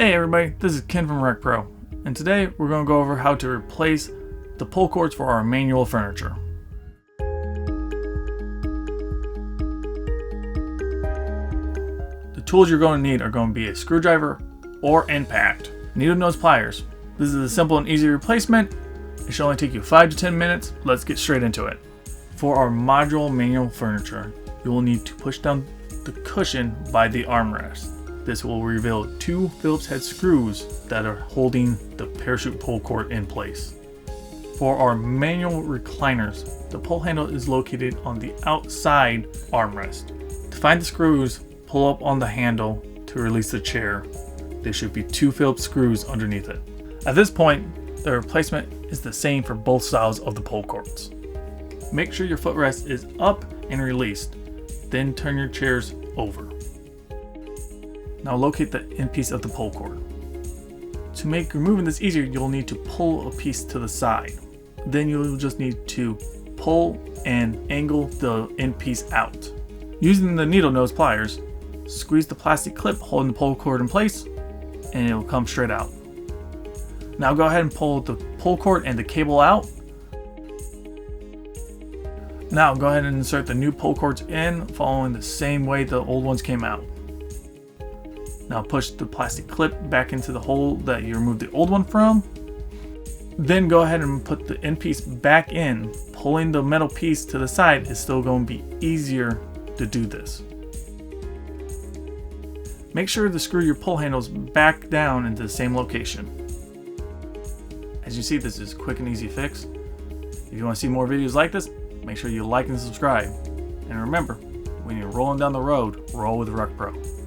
Hey everybody, this is Ken from RecPro, and today we're going to go over how to replace the pull cords for our manual furniture. The tools you're going to need are going to be a screwdriver or impact. Needle nose pliers. This is a simple and easy replacement. It should only take you 5 to 10 minutes. Let's get straight into it. For our modular manual furniture, you will need to push down the cushion by the armrest. This will reveal 2 Phillips head screws that are holding the parachute pull cord in place. For our manual recliners, the pull handle is located on the outside armrest. To find the screws, pull up on the handle to release the chair. There should be 2 Phillips screws underneath it. At this point, the replacement is the same for both styles of the pull cords. Make sure your footrest is up and released, then turn your chairs over. Now locate the end piece of the pull cord. To make removing this easier, you'll need to pull a piece to the side. Then you'll just need to pull and angle the end piece out. Using the needle nose pliers, squeeze the plastic clip holding the pull cord in place, and it'll come straight out. Now go ahead and pull the pull cord and the cable out. Now go ahead and insert the new pull cords in, following the same way the old ones came out. Now push the plastic clip back into the hole that you removed the old one from. Then go ahead and put the end piece back in. Pulling the metal piece to the side is still going to be easier to do this. Make sure to screw your pull handles back down into the same location. As you see, this is a quick and easy fix. If you want to see more videos like this, make sure you like and subscribe. And remember, when you're rolling down the road, roll with RecPro.